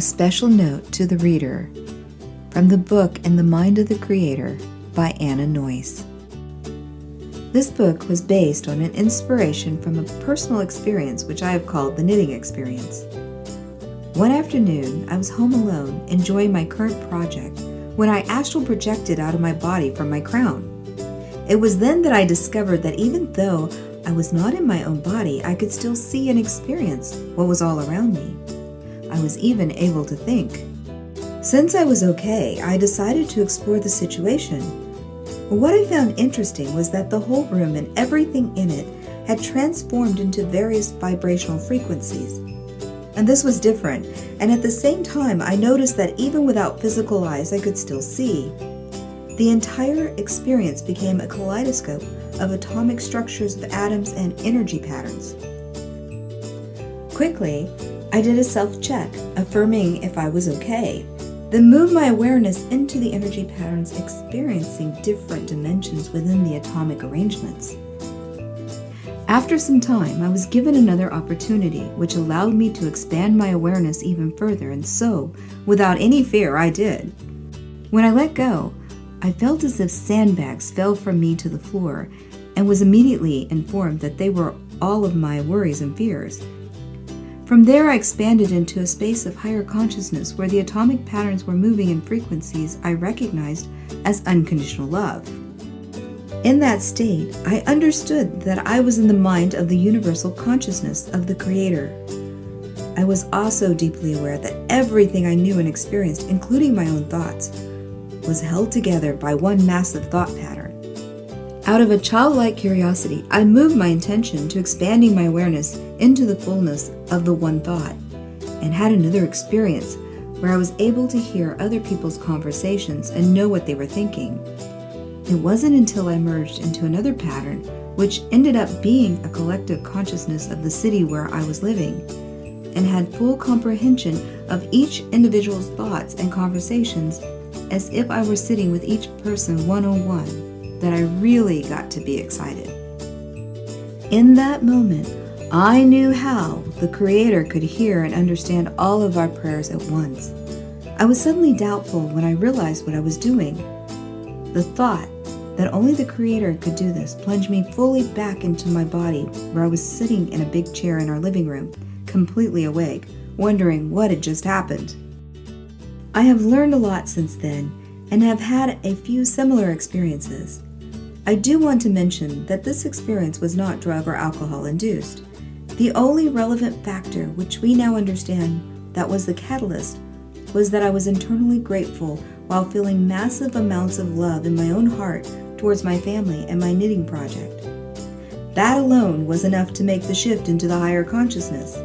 A special note to the reader from the book In the Mind of the Creator by Noyce. This book was based on an inspiration from a personal experience which I have called the knitting experience. One afternoon, I was home alone, enjoying my current project, when I astral projected out of my body from my crown. It was then that I discovered that even though I was not in my own body, I could still see and experience what was all around me. I was even able to think. Since I was okay, I decided to explore the situation. What I found interesting was that the whole room and everything in it had transformed into various vibrational frequencies. And this was different, and at the same time I noticed that even without physical eyes I could still see. The entire experience became a kaleidoscope of atomic structures of atoms and energy patterns. Quickly, I did a self-check, affirming if I was okay, then moved my awareness into the energy patterns, experiencing different dimensions within the atomic arrangements. After some time, I was given another opportunity, which allowed me to expand my awareness even further, and so, without any fear, I did. When I let go, I felt as if sandbags fell from me to the floor, and was immediately informed that they were all of my worries and fears. From there, I expanded into a space of higher consciousness where the atomic patterns were moving in frequencies I recognized as unconditional love. In that state, I understood that I was in the mind of the universal consciousness of the Creator. I was also deeply aware that everything I knew and experienced, including my own thoughts, was held together by one massive thought pattern. Out of a childlike curiosity, I moved my intention to expanding my awareness into the fullness of the one thought, and had another experience where I was able to hear other people's conversations and know what they were thinking. It wasn't until I merged into another pattern, which ended up being a collective consciousness of the city where I was living, and had full comprehension of each individual's thoughts and conversations as if I were sitting with each person one-on-one, that I really got to be excited. In that moment, I knew how the Creator could hear and understand all of our prayers at once. I was suddenly doubtful when I realized what I was doing. The thought that only the Creator could do this plunged me fully back into my body, where I was sitting in a big chair in our living room, completely awake, wondering what had just happened. I have learned a lot since then, and have had a few similar experiences. I do want to mention that this experience was not drug or alcohol induced. The only relevant factor which we now understand that was the catalyst was that I was internally grateful while feeling massive amounts of love in my own heart towards my family and my knitting project. That alone was enough to make the shift into the higher consciousness.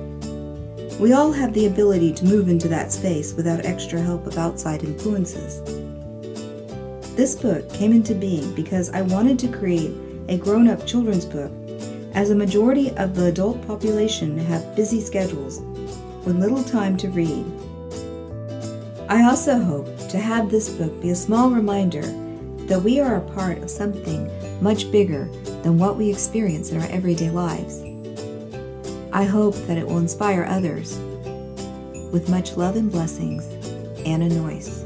We all have the ability to move into that space without extra help of outside influences. This book came into being because I wanted to create a grown-up children's book, as a majority of the adult population have busy schedules with little time to read. I also hope to have this book be a small reminder that we are a part of something much bigger than what we experience in our everyday lives. I hope that it will inspire others. With much love and blessings, Noyce.